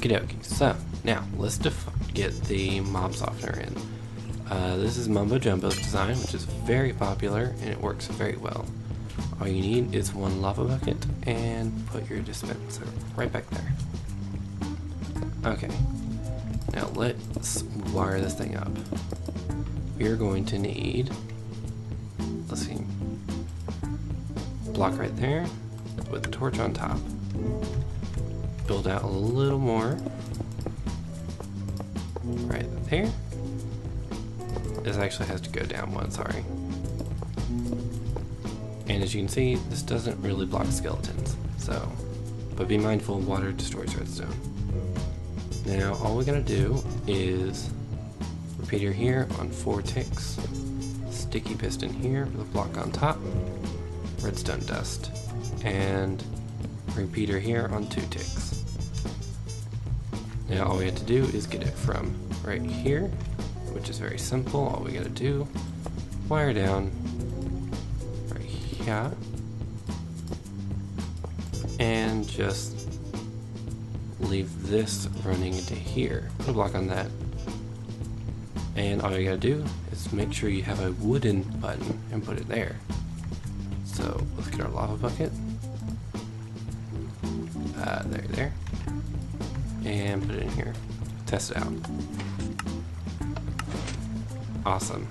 Okie dokie. So, now let's get the mob softener in. This is Mumbo Jumbo's design, which is very popular and it works very well. All you need is one lava bucket and put your dispenser right back there. Okay, now let's wire this thing up. We're going to need, let's see, block right there with the torch on top. Build out a little more right there. This actually has to go down one, sorry. And as you can see, this doesn't really block skeletons, so, but be mindful, water destroys redstone. Now all we're gonna do is repeater here on 4 ticks, sticky piston here with a block on top, redstone dust, and repeater here on 2 ticks. Now all we have to do is get it from right here, which is very simple. All we gotta do, wire down right here, and just leave this running into here. Put a block on that. And all you gotta do is make sure you have a wooden button and put it there. So let's get our lava bucket. There. And put it in here. Test it out. Awesome.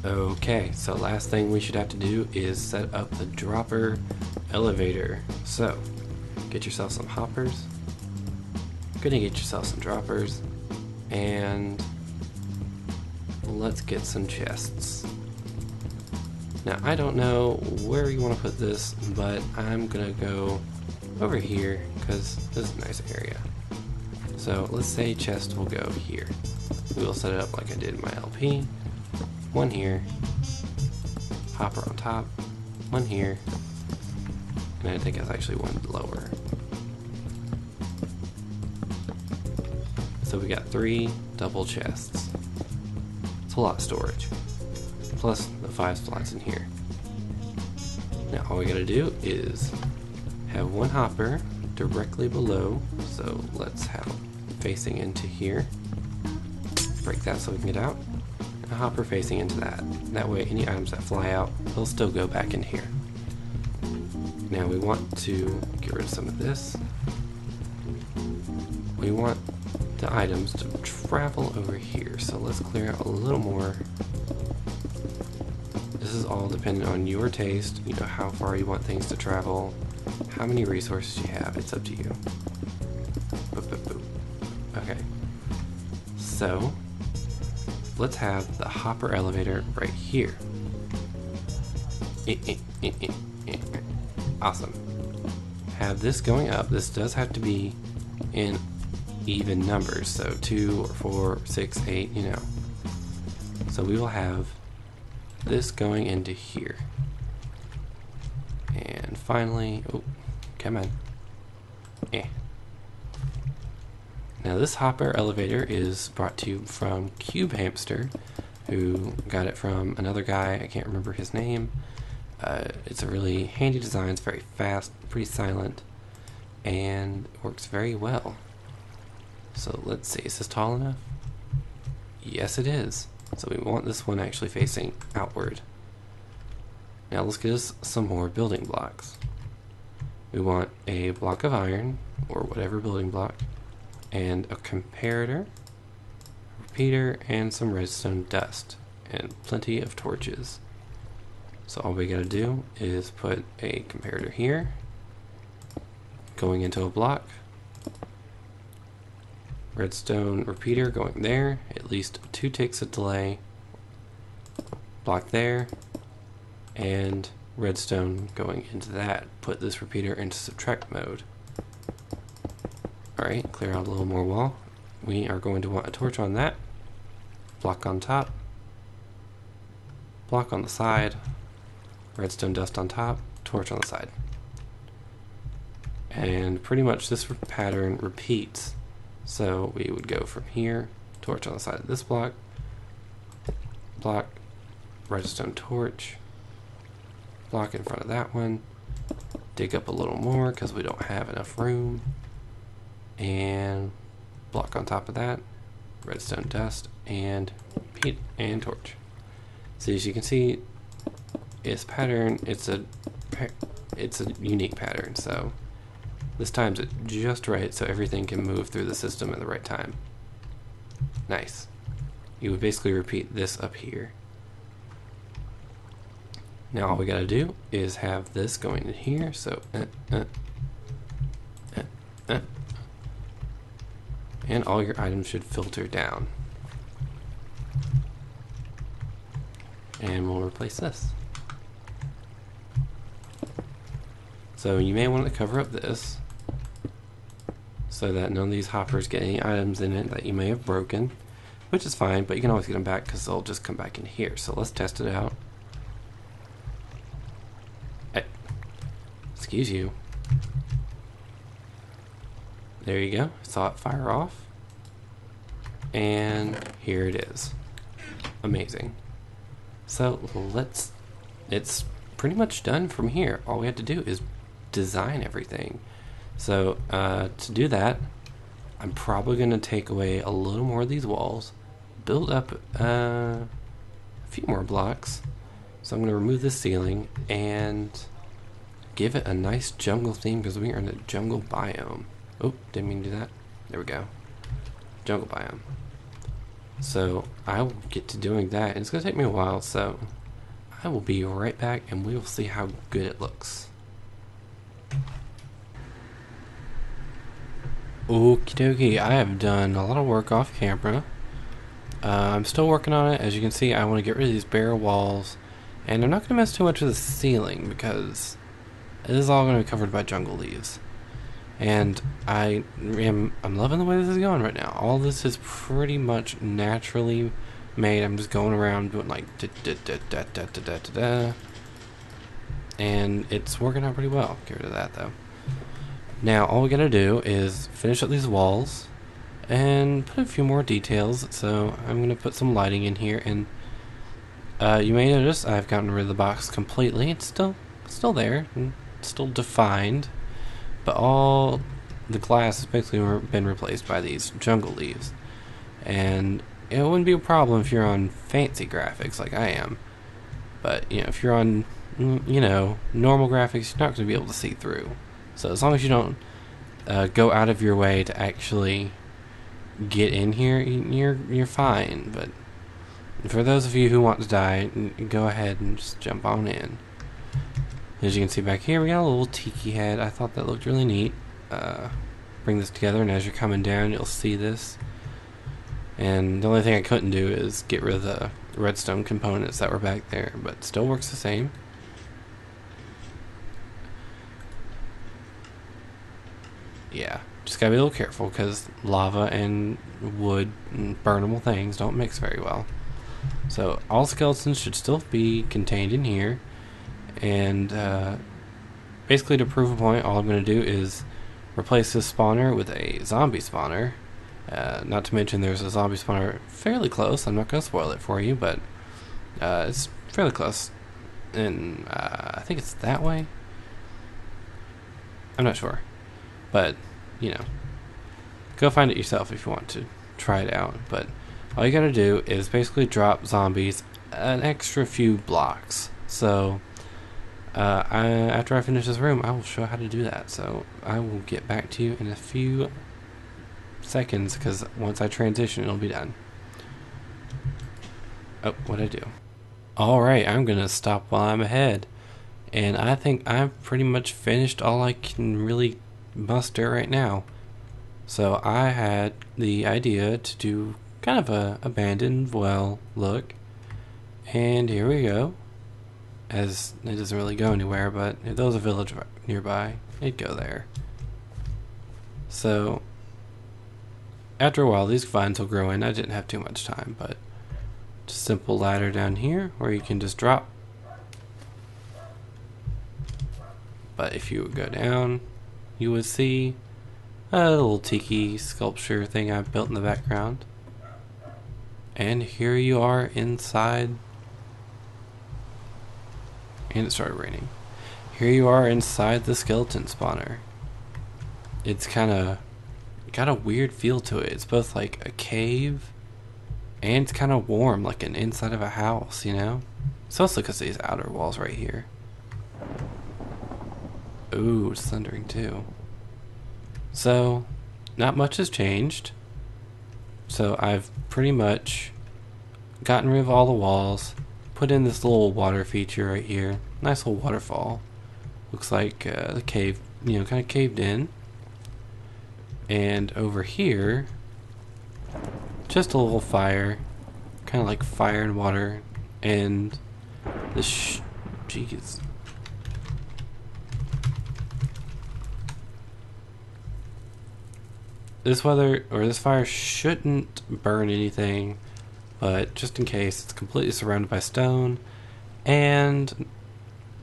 Okay, so last thing we should have to do is set up the dropper elevator. So, get yourself some hoppers. Gonna get yourself some droppers. And let's get some chests. Now, I don't know where you want to put this, but I'm gonna go over here because this is a nice area. So let's say chest will go here. We'll set it up like I did in my LP. One here, hopper on top, one here, and I think it's actually one lower. So we got 3 double chests. It's a lot of storage. Plus the 5 slots in here. Now all we gotta do is have one hopper directly below, so let's have it facing into here. Break that so we can get out. And a hopper facing into that. That way any items that fly out, they'll still go back in here. Now we want to get rid of some of this. We want the items to travel over here, so let's clear out a little more. This is all dependent on your taste, you know, how far you want things to travel, how many resources you have, it's up to you. Boop, boop, boop. Okay, so let's have the hopper elevator right here. Awesome. Have this going up. This does have to be in even numbers, so 2 or 4, 6, 8, you know. So we will have this going into here. And finally, oh, come on. Now this hopper elevator is brought to you from CubeHamster, who got it from another guy, I can't remember his name. It's a really handy design, it's very fast, pretty silent, and works very well. So let's see, is this tall enough? Yes it is. So we want this one actually facing outward. Now let's get us some more building blocks. We want a block of iron, or whatever building block, and a comparator, repeater, and some redstone dust, and plenty of torches. So all we gotta do is put a comparator here, going into a block, redstone repeater going there, at least 2 ticks of delay, block there, and redstone going into that. Put this repeater into subtract mode. Alright, clear out a little more wall. We are going to want a torch on that, block on top, block on the side, redstone dust on top, torch on the side. And pretty much this pattern repeats. So we would go from here, torch on the side of this block, redstone torch, block in front of that one, dig up a little more because we don't have enough room, and block on top of that, redstone dust, and heat and torch. So as you can see, its pattern, it's a unique pattern, so this times it just right so everything can move through the system at the right time. Nice. You would basically repeat this up here. Now all we gotta do is have this going in here, so and all your items should filter down. And we'll replace this. So you may want to cover up this so that none of these hoppers get any items in it that you may have broken, which is fine, but you can always get them back because they'll just come back in here. So let's test it out. Hey, excuse you. There you go. Saw it fire off. And here it is. Amazing. So it's pretty much done from here. All we have to do is design everything. So to do that, I'm probably going to take away a little more of these walls, build up a few more blocks. So I'm going to remove this ceiling and give it a nice jungle theme because we are in a jungle biome. Oh, didn't mean to do that. There we go. Jungle biome. So I will get to doing that, and it's going to take me a while, so I will be right back and we will see how good it looks. Okie dokie, I have done a lot of work off camera. I'm still working on it. As you can see, I want to get rid of these bare walls, and I'm not going to mess too much with the ceiling because it is all going to be covered by jungle leaves. And I'm loving the way this is going right now. All this is pretty much naturally made. I'm just going around doing like and it's working out pretty well. Get rid of that though. Now all we gotta do is finish up these walls and put a few more details. So I'm gonna put some lighting in here, and you may notice I've gotten rid of the box completely. It's still there, and still defined, but all the glass has basically been replaced by these jungle leaves. And it wouldn't be a problem if you're on fancy graphics like I am, but you know, if you're on normal graphics, you're not going to be able to see through. So as long as you don't go out of your way to actually get in here, you're fine. But for those of you who want to die, go ahead and just jump on in. As you can see back here, we got a little tiki head. I thought that looked really neat. Bring this together, and as you're coming down, you'll see this. And the only thing I couldn't do is get rid of the redstone components that were back there, but still works the same. Yeah, just gotta be a little careful because lava and wood and burnable things don't mix very well. So all skeletons should still be contained in here. And basically, to prove a point, all I'm going to do is replace this spawner with a zombie spawner. Not to mention there's a zombie spawner fairly close. I'm not going to spoil it for you, but it's fairly close. And I think it's that way. I'm not sure. But, go find it yourself if you want to try it out. But all you got to do is basically drop zombies an extra few blocks. So after I finish this room, I will show how to do that. So I will get back to you in a few seconds, because once I transition, it'll be done. Oh, what'd I do? Alright, I'm going to stop while I'm ahead. And I think I've pretty much finished all I can really muster right now. So I had the idea to do kind of a abandoned well look. And here we go. As it doesn't really go anywhere, but if there was a village nearby, it'd go there. So after a while, these vines will grow in. I didn't have too much time, but just a simple ladder down here where you can just drop. But if you would go down, you would see a little tiki sculpture thing I've built in the background. And here you are inside. And it started raining. Here you are inside the skeleton spawner. It's kind of got a weird feel to it. It's both like a cave and it's kind of warm, like an inside of a house, you know? It's also because of these outer walls right here. Ooh, it's thundering too. So, not much has changed. So I've pretty much gotten rid of all the walls, put in this little water feature right here. Nice little waterfall. Looks like the cave, you know, kind of caved in. And over here, just a little fire, kind of like fire and water, and this. Jeez. This fire shouldn't burn anything, but just in case, it's completely surrounded by stone, and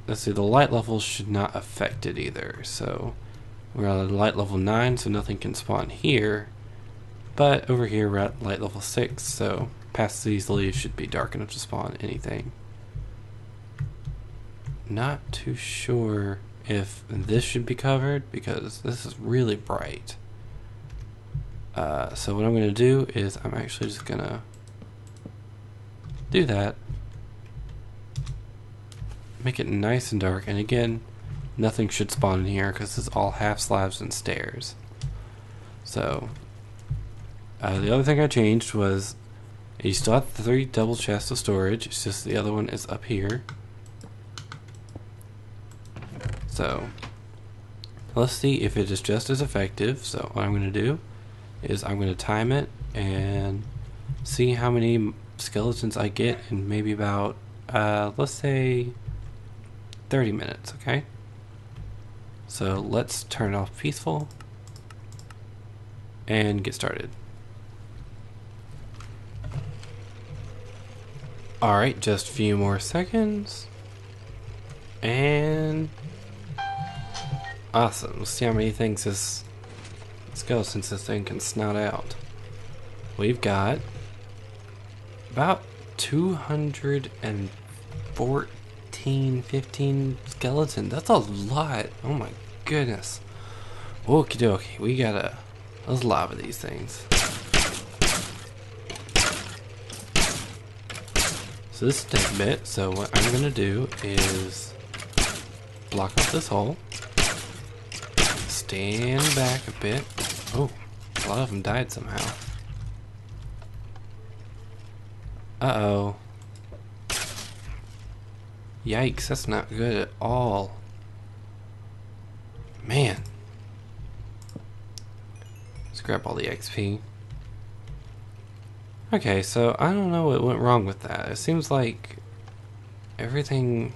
let's see, the light levels should not affect it either. So we're at light level 9, so nothing can spawn here, but over here we're at light level 6, so past these leaves should be dark enough to spawn anything. Not too sure if this should be covered because this is really bright. So what I'm going to do is I'm actually just going to do that. Make it nice and dark, and again, nothing should spawn in here because this is all half slabs and stairs. So the other thing I changed was you still have 3 double chests of storage, it's just the other one is up here. So let's see if it is just as effective. So what I'm going to do is I'm going to time it and see how many skeletons I get in maybe about let's say 30 minutes, okay? So let's turn off peaceful and get started. Alright, just a few more seconds. And awesome. Let's see how many things this skeleton thing can snout out. We've got about 215 skeletons. That's a lot. Oh my goodness. Okie dokie. We got there's a lot of these things. So this will take a bit. So what I'm gonna do is block off this hole. Stand back a bit. Oh, a lot of them died somehow. Uh-oh. Yikes, that's not good at all. Man. Let's grab all the XP. Okay, so I don't know what went wrong with that. It seems like everything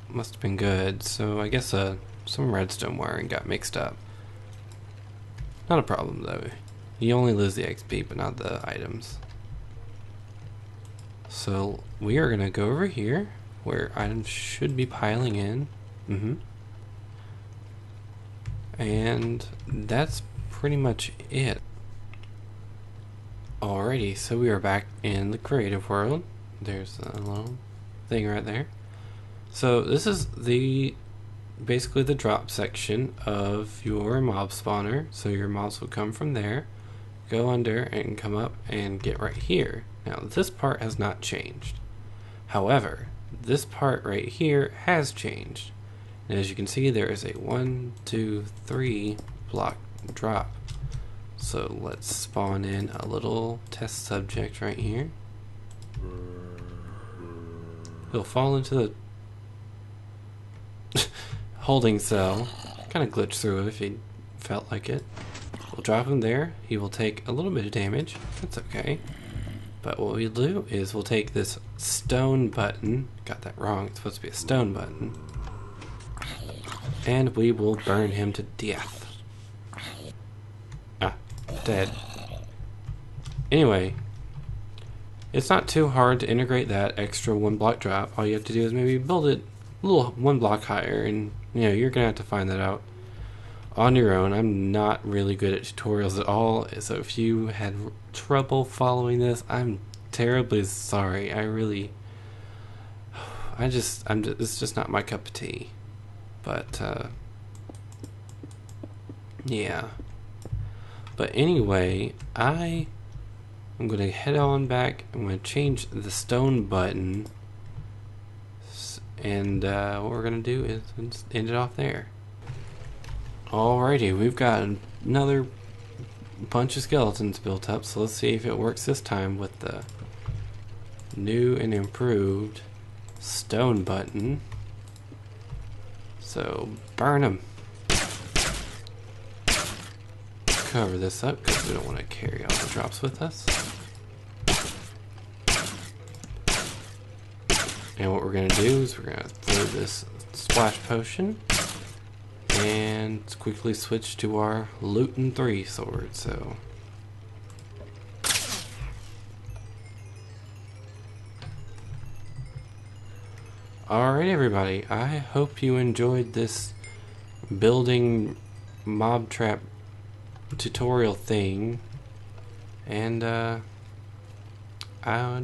must have been good, so I guess some redstone wiring got mixed up. Not a problem though. You only lose the XP but not the items. So we are gonna go over here where items should be piling in. And that's pretty much it. Alrighty, so we are back in the creative world. There's a little thing right there. So this is basically the drop section of your mob spawner. So your mobs will come from there, go under, and come up and get right here. Now this part has not changed. However, this part right here has changed. And as you can see, there is a 1, 2, 3 block drop. So let's spawn in a little test subject right here. He'll fall into the holding cell. Kind of glitch through it if he felt like it. We'll drop him there. He will take a little bit of damage. That's okay. But what we'll do is we'll take this stone button. Got that wrong. It's supposed to be a stone button. And we will burn him to death. Ah, dead. Anyway, it's not too hard to integrate that extra 1 block drop. All you have to do is maybe build it a little 1 block higher, and you know, you're gonna have to find that out on your own. I'm not really good at tutorials at all, so if you had trouble following this, I'm terribly sorry. It's just not my cup of tea. But yeah. But anyway, I'm going to head on back. I'm going to change the stone button. And what we're going to do is just end it off there. Alrighty, we've got another bunch of skeletons built up. So let's see if it works this time with the new and improved stone button. So burn them. Cover this up because we don't want to carry all the drops with us. And what we're going to do is we're going to throw this splash potion and quickly switch to our Lootin' 3 sword. So alright everybody, I hope you enjoyed this building mob trap tutorial thing, and I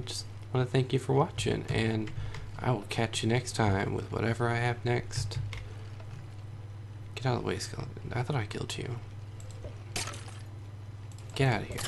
just want to thank you for watching, and I will catch you next time with whatever I have next. Get out of the way, skeleton. I thought I killed you. Get out of here.